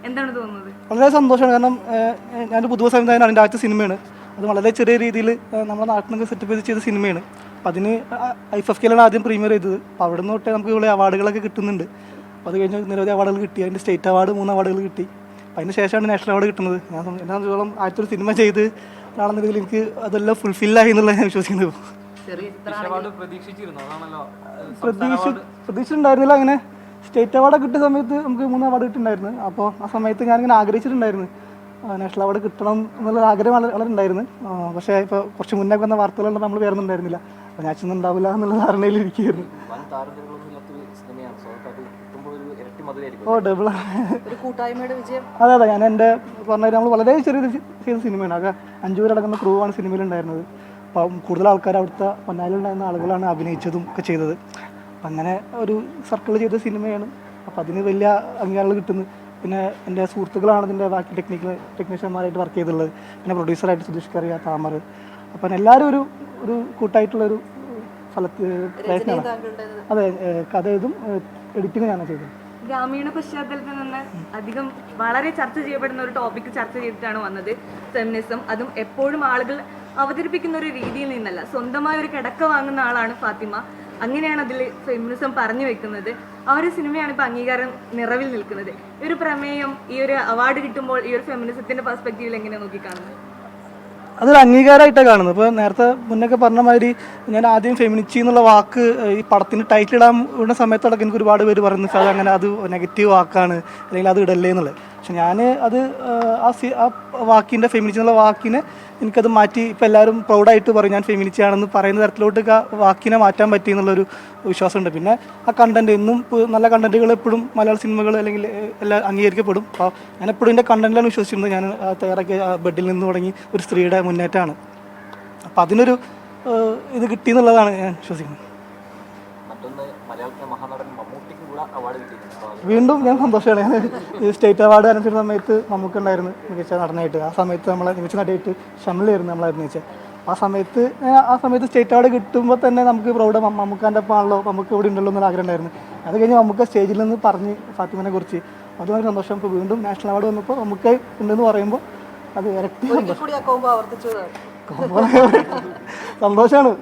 എന്താണ് തോന്നുന്നത്? വളരെ സന്തോഷമാണ്. കാരണം ഞാനൊരു പുതുവ സംവിധാനം അതിൻ്റെ ആദ്യത്തെ സിനിമയാണ്. അത് വളരെ ചെറിയ രീതിയിൽ നമ്മുടെ നാട്ടിൽ നിന്ന് സെറ്റപ്പ് ചെയ്ത് സിനിമയാണ്. അപ്പോൾ അതിന് IFFKയിലാണ് ആദ്യം പ്രീമിയർ ചെയ്തത്. അപ്പോൾ അവിടെ നിന്ന് തൊട്ടേ നമുക്ക് ഇവിടെ അവാർഡുകളൊക്കെ കിട്ടുന്നുണ്ട്. അപ്പോൾ അത് കഴിഞ്ഞ് നിരവധി അവാർഡുകൾ കിട്ടി. അതിൻ്റെ സ്റ്റേറ്റ് അവാർഡ് 3 അവാർഡുകൾ കിട്ടി. അപ്പോൾ അതിന് ശേഷമാണ് നാഷണൽ അവാർഡ് കിട്ടുന്നത്. എന്നെ സംബന്ധിച്ചോളം ആദ്യത്തെ സിനിമ ചെയ്ത് ആണെന്ന രീതിയിൽ എനിക്ക് അതെല്ലാം ഫുൾഫില്ലായി എന്നുള്ളത് ഞാൻ വിശ്വസിക്കുന്നത്. പ്രതീക്ഷിച്ചിട്ടുണ്ടായിരുന്നില്ല. അങ്ങനെ സ്റ്റേറ്റ് അവാർഡ് കിട്ടിയ സമയത്ത് നമുക്ക് 3 അവാർഡ് കിട്ടിയിട്ടുണ്ടായിരുന്നു. അപ്പോൾ ആ സമയത്ത് ഞാനിങ്ങനെ ആഗ്രഹിച്ചിട്ടുണ്ടായിരുന്നു നാഷണൽ അവാർഡ് കിട്ടണം എന്നുള്ള ആഗ്രഹം വളരെ ഉണ്ടായിരുന്നു. പക്ഷേ ഇപ്പോൾ കുറച്ച് മുന്നേ വന്ന വാർത്തകളുണ്ട് നമ്മൾ വരുന്നുണ്ടായിരുന്നില്ല. അപ്പോൾ ഞാൻ ഉണ്ടാവില്ല എന്നുള്ള ധാരണയിൽ ഇരിക്കുകയായിരുന്നു. ഡബിൾ അതെ അതെ. ഞാൻ എൻ്റെ പറഞ്ഞ നമ്മൾ വളരെ ചെറിയ ചെയ്ത സിനിമയാണ്. ആകെ 5 പേരടങ്ങുന്ന ക്രൂ ആണ് സിനിമയിലുണ്ടായിരുന്നത്. അപ്പം കൂടുതൽ ആൾക്കാർ അവിടുത്തെ പൊന്നാലിലുണ്ടായിരുന്ന ആളുകളാണ് അഭിനയിച്ചതും ഒക്കെ ചെയ്തത്. അപ്പം അങ്ങനെ ഒരു സർക്കിൾ ചെയ്ത സിനിമയാണ്. അപ്പം അതിന് വലിയ അംഗീകാരങ്ങൾ കിട്ടുന്നു. പിന്നെ എൻ്റെ സുഹൃത്തുക്കളാണ് ഇതിൻ്റെ ബാക്കി ടെക്നീഷ്യന്മാരായിട്ട് വർക്ക് ചെയ്തിട്ടുള്ളത്. പിന്നെ പ്രൊഡ്യൂസറായിട്ട് സുധീഷ് കറിയ, താമർ. അപ്പം എല്ലാവരും ഒരു കൂട്ടായിട്ടുള്ളൊരു പ്രയത്നമാണ്. അതെ, കഥ ഇതും എഡിറ്റിങ്ങും ഞാനാണ് ചെയ്തത്. ഗ്രാമീണ പശ്ചാത്തലത്തിൽ നിന്ന് അധികം വളരെ ചർച്ച ചെയ്യപ്പെടുന്ന ഒരു ടോപ്പിക് ചർച്ച ചെയ്തിട്ടാണ് വന്നത് ഫെമിനിസം. അതും എപ്പോഴും ആളുകൾ അവതരിപ്പിക്കുന്ന ഒരു രീതിയിൽ നിന്നല്ല, സ്വന്തമായ ഒരു കിടക്ക വാങ്ങുന്ന ആളാണ് ഫാത്തിമ. അങ്ങനെയാണ് അതിൽ ഫെമിനിസം പറഞ്ഞു വെക്കുന്നത്. ആ ഒരു സിനിമയാണ് ഇപ്പോൾ അംഗീകാരം നിറവിൽ നിൽക്കുന്നത്. ഈ ഒരു പ്രമേയം, ഈ ഒരു അവാർഡ് കിട്ടുമ്പോൾ ഈ ഒരു ഫെമിനിസത്തിന്റെ പെർസ്പെക്റ്റീവിൽ എങ്ങനെ നോക്കിക്കാണുന്നത്? അതൊരു അംഗീകാരമായിട്ടാണ് കാണുന്നത്. ഇപ്പോൾ നേരത്തെ മുന്നൊക്കെ പറഞ്ഞ മാതിരി ഞാൻ ആദ്യം ഫെമിനിറ്റി എന്നുള്ള വാക്ക് ഈ പടത്തിന് ടൈറ്റിൽ ഇടാൻ ഉള്ള സമയത്തോടൊക്കെ എനിക്ക് ഒരുപാട് പേര് പറയുന്നത് അത് അങ്ങനെ അത് നെഗറ്റീവ് വാക്കാണ് അല്ലെങ്കിൽ അത് ഇടല്ലേ എന്നുള്ളത്. പക്ഷെ ഞാൻ അത് ആ വാക്കിൻ്റെ ഫെമിനിറ്റി എന്നുള്ള വാക്കിനെ എനിക്കത് മാറ്റി ഇപ്പോൾ എല്ലാവരും പ്രൗഡായിട്ട് പറയും ഞാൻ ഫെമിനിറ്റി ആണെന്ന് പറയുന്ന തരത്തിലോട്ട് ആ വാക്കിനെ മാറ്റാൻ പറ്റി എന്നുള്ളൊരു വിശ്വാസമുണ്ട്. പിന്നെ ആ കണ്ടൻറ്റ് എന്നും നല്ല കണ്ടൻറ്റുകൾ എപ്പോഴും മലയാള സിനിമകൾ അല്ലെങ്കിൽ എല്ലാം അംഗീകരിക്കപ്പെടും. അപ്പോൾ ഞാൻ എപ്പോഴും എൻ്റെ കണ്ടൻറ്റിലാണ് വിശ്വസിച്ചിരുന്നത്. ഞാൻ തയ്യാറാക്കിയ ബെഡിൽ നിന്ന് തുടങ്ങി ഒരു സ്ത്രീയുടെ മുന്നേറ്റമാണ്. അപ്പം അതിനൊരു ഇത് കിട്ടിയെന്നുള്ളതാണ് ഞാൻ വിശ്വസിക്കുന്നത്. വീണ്ടും ഞാൻ സന്തോഷമാണ്. ഞാൻ സ്റ്റേറ്റ് അവാർഡ് അനുസരിച്ച സമയത്ത് നമുക്കുണ്ടായിരുന്നു മികച്ച നടനായിട്ട്. ആ സമയത്ത് നമ്മളെ മികച്ച നടിയായിട്ട് ഷംലായിരുന്നു നമ്മൾ അഭിനയിച്ചത്. ആ സമയത്ത് സ്റ്റേറ്റ് അവാർഡ് കിട്ടുമ്പോൾ തന്നെ നമുക്ക് പ്രൗഢ മമ്മൂക്കാൻ്റെ ഒപ്പം ആണല്ലോ, നമുക്ക് ഇവിടെ ഉണ്ടല്ലോ എന്നൊരു ആഗ്രഹം ഉണ്ടായിരുന്നു. അത് കഴിഞ്ഞ് നമുക്ക് സ്റ്റേജിൽ നിന്ന് പറഞ്ഞ് ഫാത്തിമനെ കുറിച്ച് അത് വളരെ സന്തോഷം. ഇപ്പോൾ വീണ്ടും നാഷണൽ അവാർഡ് വന്നപ്പോൾ നമുക്ക് ഉണ്ടെന്ന് പറയുമ്പോൾ അത് ഇരട്ടി സന്തോഷം, സന്തോഷമാണ്.